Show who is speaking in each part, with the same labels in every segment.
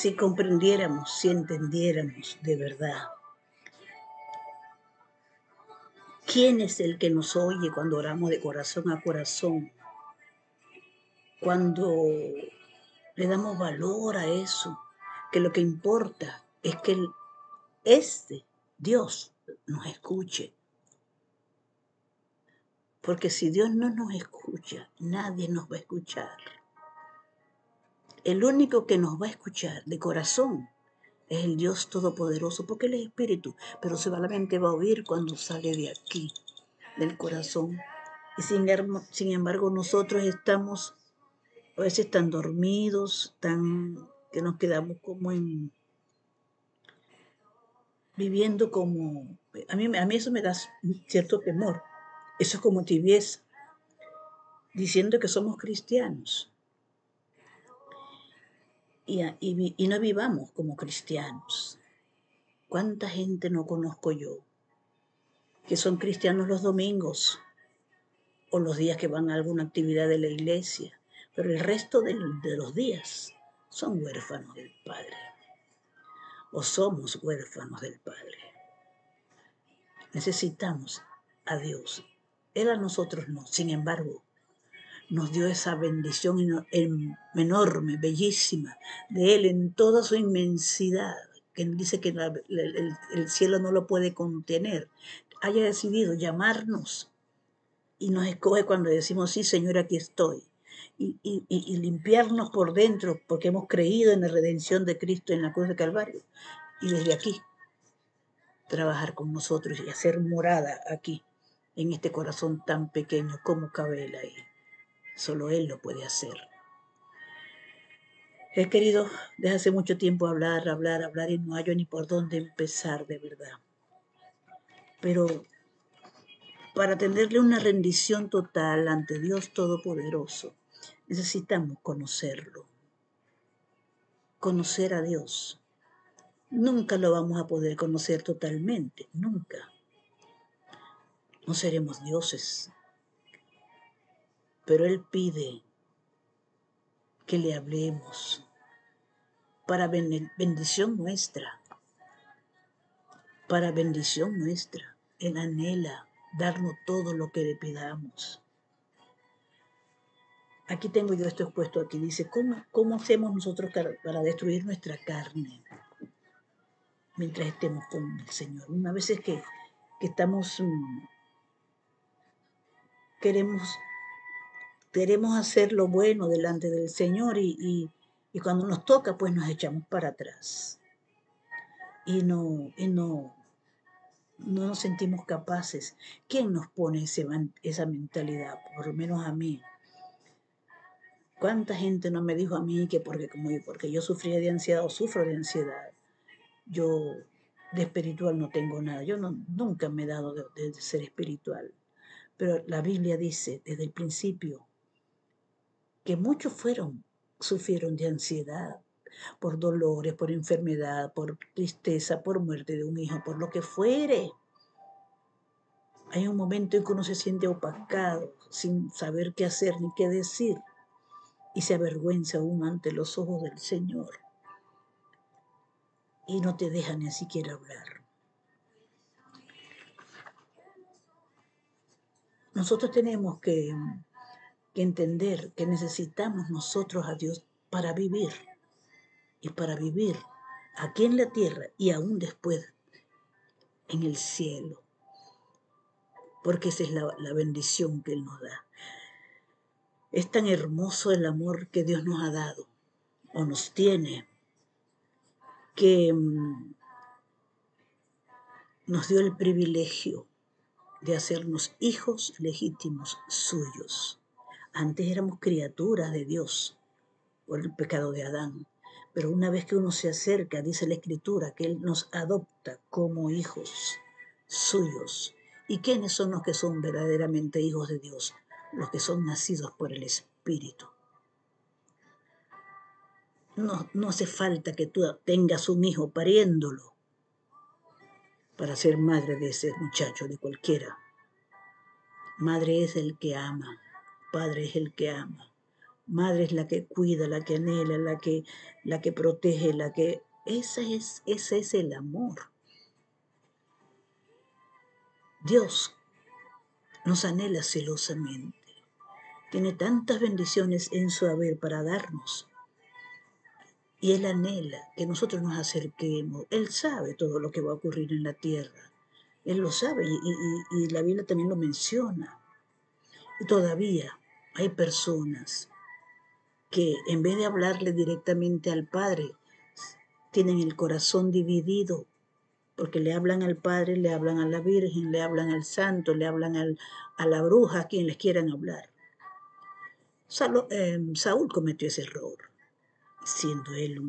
Speaker 1: Si comprendiéramos, si entendiéramos de verdad quién es el que nos oye cuando oramos de corazón a corazón, cuando le damos valor a eso, que lo que importa es que Dios nos escuche. Porque si Dios no nos escucha, nadie nos va a escuchar. El único que nos va a escuchar de corazón es el Dios Todopoderoso, porque Él es Espíritu, pero solamente va a oír cuando sale de aquí, del corazón. Y sin embargo nosotros estamos a veces tan dormidos, que nos quedamos como viviendo como... A mí eso me da cierto temor. Eso es como tibieza, diciendo que somos cristianos. Y no vivamos como cristianos. ¿Cuánta gente no conozco yo que son cristianos los domingos o los días que van a alguna actividad de la iglesia, pero el resto de los días son huérfanos del Padre o somos huérfanos del Padre? Necesitamos a Dios. Él a nosotros no. Sin embargo, nos dio esa bendición enorme, bellísima, de Él en toda su inmensidad, que dice que el cielo no lo puede contener. Haya decidido llamarnos y nos escoge cuando decimos, sí, Señor, aquí estoy. Y limpiarnos por dentro, porque hemos creído en la redención de Cristo en la cruz de Calvario. Y desde aquí, trabajar con nosotros y hacer morada aquí, en este corazón tan pequeño, como cabe Él ahí. Solo Él lo puede hacer. He querido desde hace mucho tiempo hablar y no hallo ni por dónde empezar de verdad. Pero para tenerle una rendición total ante Dios Todopoderoso, necesitamos conocerlo. Conocer a Dios. Nunca lo vamos a poder conocer totalmente, nunca. No seremos dioses. Pero Él pide que le hablemos para bendición nuestra. Para bendición nuestra. Él anhela darnos todo lo que le pidamos. Aquí tengo yo esto expuesto aquí. Dice, ¿cómo hacemos nosotros para destruir nuestra carne mientras estemos con el Señor? Una vez es que estamos, queremos hacer lo bueno delante del Señor y cuando nos toca, pues nos echamos para atrás. Y no nos sentimos capaces. ¿Quién nos pone esa mentalidad? Por lo menos a mí. ¿Cuánta gente no me dijo a mí que porque yo sufría de ansiedad o sufro de ansiedad, yo de espiritual no tengo nada? Yo nunca me he dado de ser espiritual. Pero la Biblia dice desde el principio que muchos sufrieron de ansiedad, por dolores, por enfermedad, por tristeza, por muerte de un hijo, por lo que fuere. Hay un momento en que uno se siente opacado, sin saber qué hacer ni qué decir, y se avergüenza uno ante los ojos del Señor, y no te deja ni siquiera hablar. Nosotros tenemos que entender que necesitamos nosotros a Dios para vivir, y para vivir aquí en la tierra y aún después en el cielo, porque esa es la bendición que Él nos da. Es tan hermoso el amor que Dios nos ha dado o nos tiene, que nos dio el privilegio de hacernos hijos legítimos suyos. Antes éramos criaturas de Dios por el pecado de Adán, pero una vez que uno se acerca, dice la Escritura, que Él nos adopta como hijos suyos. ¿Y quiénes son los que son verdaderamente hijos de Dios? Los que son nacidos por el Espíritu. No hace falta que tú tengas un hijo pariéndolo para ser madre de ese muchacho, de cualquiera. Madre es el que ama, padre es el que ama. Madre es la que cuida, la que anhela, la que protege, ese es el amor. Dios nos anhela celosamente. Tiene tantas bendiciones en su haber para darnos. Y Él anhela que nosotros nos acerquemos. Él sabe todo lo que va a ocurrir en la tierra. Él lo sabe y la Biblia también lo menciona. Y todavía hay personas que en vez de hablarle directamente al Padre, tienen el corazón dividido, porque le hablan al Padre, le hablan a la Virgen, le hablan al Santo, le hablan a la bruja, a quien les quieran hablar. Saúl cometió ese error, siendo él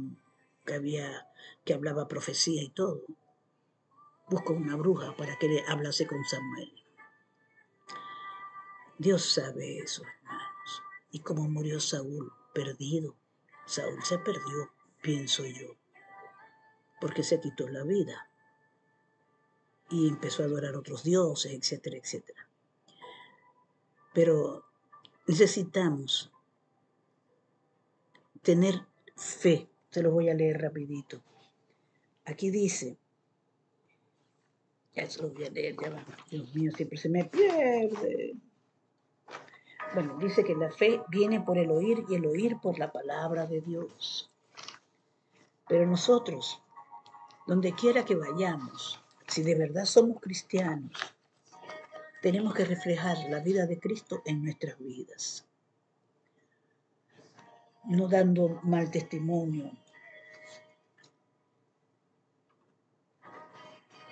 Speaker 1: que hablaba profecía y todo. Buscó una bruja para que le hablase con Samuel. Dios sabe eso, hermanos. Y cómo murió Saúl, perdido. Saúl se perdió, pienso yo, porque se quitó la vida y empezó a adorar a otros dioses, etcétera, etcétera. Pero necesitamos tener fe. Se lo voy a leer rapidito. Aquí dice, ya se lo voy a leer, ya va. Dios mío, siempre se me pierde. Bueno, dice que la fe viene por el oír y el oír por la palabra de Dios. Pero nosotros, donde quiera que vayamos, si de verdad somos cristianos, tenemos que reflejar la vida de Cristo en nuestras vidas. No dando mal testimonio.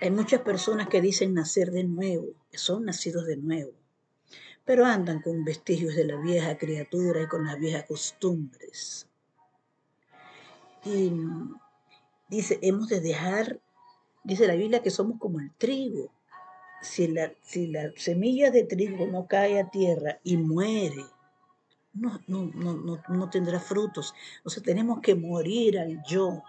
Speaker 1: Hay muchas personas que dicen nacer de nuevo, que son nacidos de nuevo, pero andan con vestigios de la vieja criatura y con las viejas costumbres. Y dice, hemos de dejar, dice la Biblia, que somos como el trigo. Si la semilla de trigo no cae a tierra y muere, no tendrá frutos. O sea, tenemos que morir al yo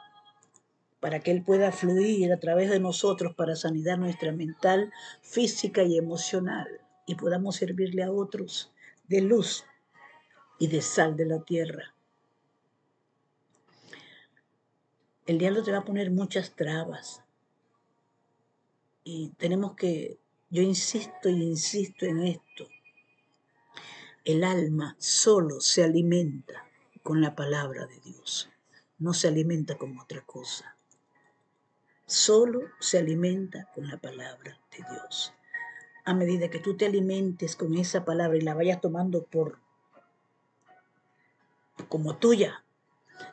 Speaker 1: para que Él pueda fluir a través de nosotros para sanidad nuestra mental, física y emocional, y podamos servirle a otros de luz y de sal de la tierra. El diablo te va a poner muchas trabas, y tenemos que, yo insisto y insisto en esto, el alma solo se alimenta con la palabra de Dios, no se alimenta con otra cosa. Solo se alimenta con la palabra de Dios. A medida que tú te alimentes con esa palabra y la vayas tomando como tuya,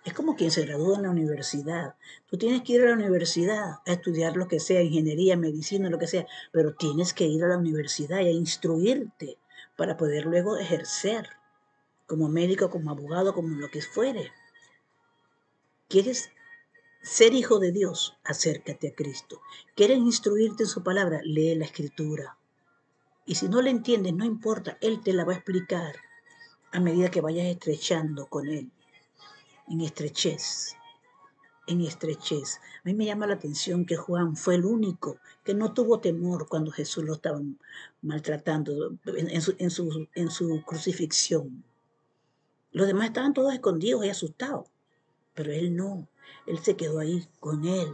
Speaker 1: es como quien se gradúa en la universidad. Tú tienes que ir a la universidad a estudiar lo que sea, ingeniería, medicina, lo que sea, pero tienes que ir a la universidad y a instruirte para poder luego ejercer como médico, como abogado, como lo que fuere. ¿Quieres ser hijo de Dios? Acércate a Cristo. ¿Quieres instruirte en su palabra? Lee la Escritura. Y si no la entiendes, no importa, Él te la va a explicar a medida que vayas estrechando con Él, en estrechez, en estrechez. A mí me llama la atención que Juan fue el único que no tuvo temor cuando Jesús lo estaba maltratando en su crucifixión. Los demás estaban todos escondidos y asustados, pero él no. Él se quedó ahí con él,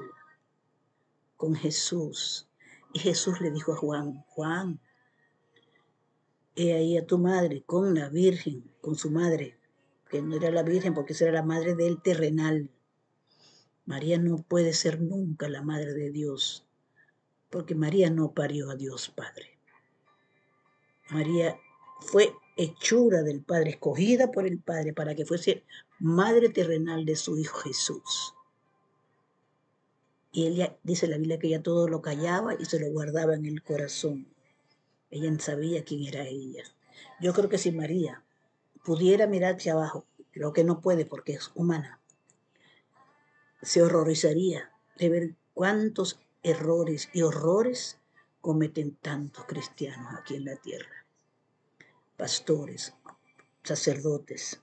Speaker 1: con Jesús. Y Jesús le dijo a Juan, Juan, he ahí a tu madre con la Virgen, con su madre, que no era la Virgen porque esa era la madre del terrenal. María no puede ser nunca la madre de Dios, porque María no parió a Dios Padre. María fue hechura del Padre, escogida por el Padre para que fuese madre terrenal de su Hijo Jesús. Y ella, dice la Biblia, que ella todo lo callaba y se lo guardaba en el corazón. Ella sabía quién era ella. Yo creo que si María pudiera mirar hacia abajo, creo que no puede porque es humana, se horrorizaría de ver cuántos errores y horrores cometen tantos cristianos aquí en la tierra. Pastores, sacerdotes.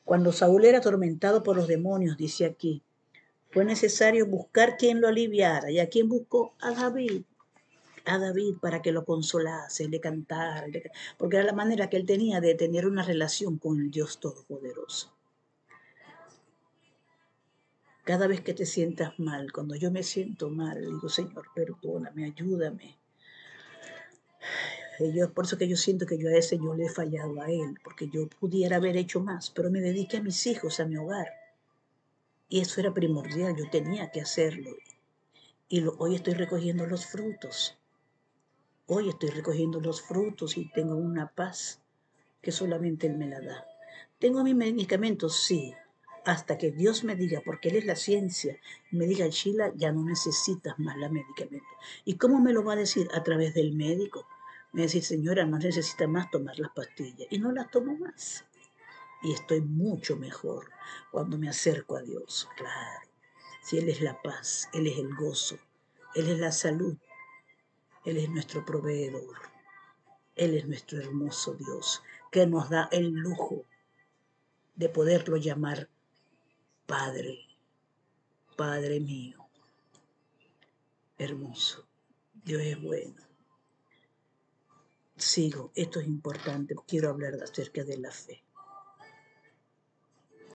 Speaker 1: Cuando Saúl era atormentado por los demonios, dice aquí, fue necesario buscar quien lo aliviara. ¿Y a quién buscó? A David. a David para que lo consolase, le cantara, porque era la manera que él tenía de tener una relación con el Dios Todopoderoso. Cada vez que te sientas mal, cuando yo me siento mal, digo, Señor, perdóname, ayúdame. Por eso que yo siento que yo a ese yo le he fallado a él, porque yo pudiera haber hecho más, pero me dediqué a mis hijos, a mi hogar. Y eso era primordial, yo tenía que hacerlo. Y hoy estoy recogiendo los frutos. Hoy estoy recogiendo los frutos y tengo una paz que solamente Él me la da. ¿Tengo mis medicamentos? Sí. Hasta que Dios me diga, porque Él es la ciencia, me diga, Sheila, ya no necesitas más la medicamento. ¿Y cómo me lo va a decir? A través del médico. Me va a decir, señora, no necesita más tomar las pastillas. Y no las tomo más. Y estoy mucho mejor cuando me acerco a Dios. Claro. Si Él es la paz, Él es el gozo, Él es la salud, Él es nuestro proveedor. Él es nuestro hermoso Dios, que nos da el lujo de poderlo llamar Padre, Padre mío, hermoso. Dios es bueno. Sigo, esto es importante, quiero hablar acerca de la fe.